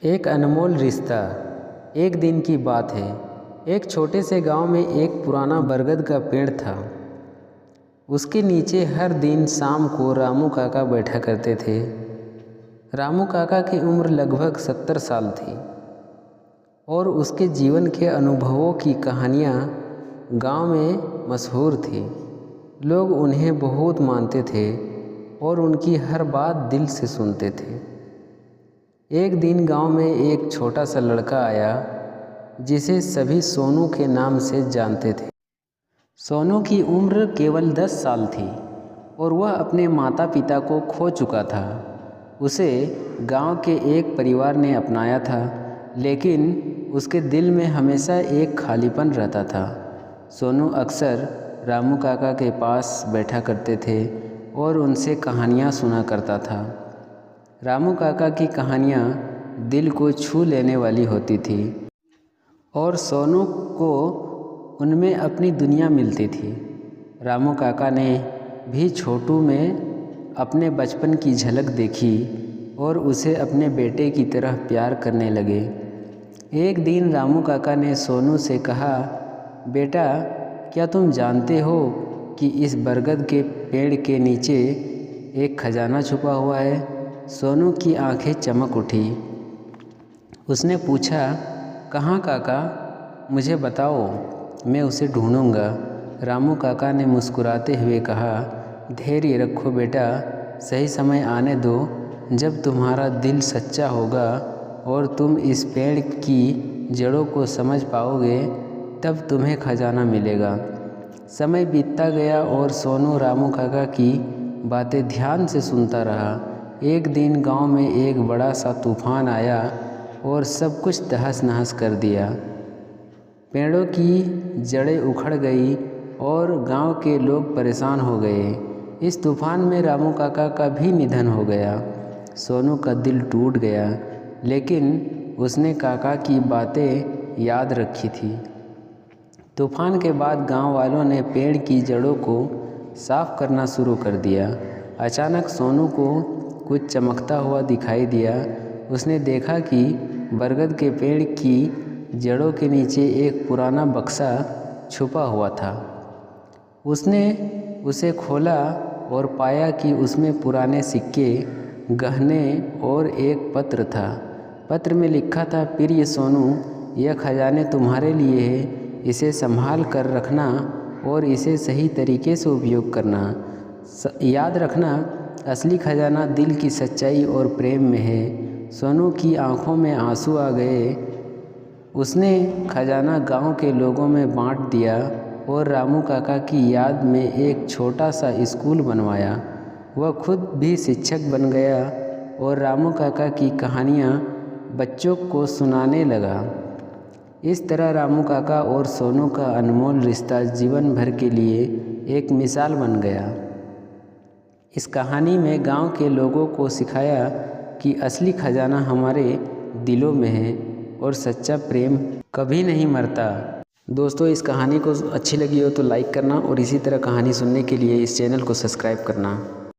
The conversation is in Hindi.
एक अनमोल रिश्ता। एक दिन की बात है। एक छोटे से गांव में एक पुराना बरगद का पेड़ था। उसके नीचे हर दिन शाम को रामू काका बैठा करते थे। रामू काका की उम्र लगभग 70 साल थी और उसके जीवन के अनुभवों की कहानियाँ गांव में मशहूर थी। लोग उन्हें बहुत मानते थे और उनकी हर बात दिल से सुनते थे। एक दिन गांव में एक छोटा सा लड़का आया जिसे सभी सोनू के नाम से जानते थे। सोनू की उम्र केवल 10 साल थी और वह अपने माता पिता को खो चुका था। उसे गांव के एक परिवार ने अपनाया था, लेकिन उसके दिल में हमेशा एक खालीपन रहता था। सोनू अक्सर रामू काका के पास बैठा करते थे और उनसे कहानियाँ सुना करता था। रामू काका की कहानियाँ दिल को छू लेने वाली होती थी और सोनू को उनमें अपनी दुनिया मिलती थी। रामू काका ने भी छोटू में अपने बचपन की झलक देखी और उसे अपने बेटे की तरह प्यार करने लगे। एक दिन रामू काका ने सोनू से कहा, बेटा, क्या तुम जानते हो कि इस बरगद के पेड़ के नीचे एक खजाना छुपा हुआ है? सोनू की आंखें चमक उठी। उसने पूछा, कहाँ काका? मुझे बताओ, मैं उसे ढूंढूंगा। रामू काका ने मुस्कुराते हुए कहा, धैर्य रखो बेटा, सही समय आने दो। जब तुम्हारा दिल सच्चा होगा और तुम इस पेड़ की जड़ों को समझ पाओगे, तब तुम्हें खजाना मिलेगा। समय बीतता गया और सोनू रामू काका की बातें ध्यान से सुनता रहा। एक दिन गांव में एक बड़ा सा तूफान आया और सब कुछ तहस नहस कर दिया। पेड़ों की जड़ें उखड़ गई और गांव के लोग परेशान हो गए। इस तूफान में रामू काका का भी निधन हो गया। सोनू का दिल टूट गया, लेकिन उसने काका की बातें याद रखी थी। तूफान के बाद गांव वालों ने पेड़ की जड़ों को साफ करना शुरू कर दिया। अचानक सोनू को कुछ चमकता हुआ दिखाई दिया। उसने देखा कि बरगद के पेड़ की जड़ों के नीचे एक पुराना बक्सा छुपा हुआ था। उसने उसे खोला और पाया कि उसमें पुराने सिक्के, गहने और एक पत्र था। पत्र में लिखा था, प्रिय सोनू, यह खजाने तुम्हारे लिए है। इसे संभाल कर रखना और इसे सही तरीके से उपयोग करना। याद रखना, असली खजाना दिल की सच्चाई और प्रेम में है। सोनू की आंखों में आंसू आ गए। उसने खजाना गांव के लोगों में बांट दिया और रामू काका की याद में एक छोटा सा स्कूल बनवाया। वह खुद भी शिक्षक बन गया और रामू काका की कहानियाँ बच्चों को सुनाने लगा। इस तरह रामू काका और सोनू का अनमोल रिश्ता जीवन भर के लिए एक मिसाल बन गया। इस कहानी में गांव के लोगों को सिखाया कि असली खजाना हमारे दिलों में है और सच्चा प्रेम कभी नहीं मरता। दोस्तों, इस कहानी को अच्छी लगी हो तो लाइक करना और इसी तरह कहानी सुनने के लिए इस चैनल को सब्सक्राइब करना।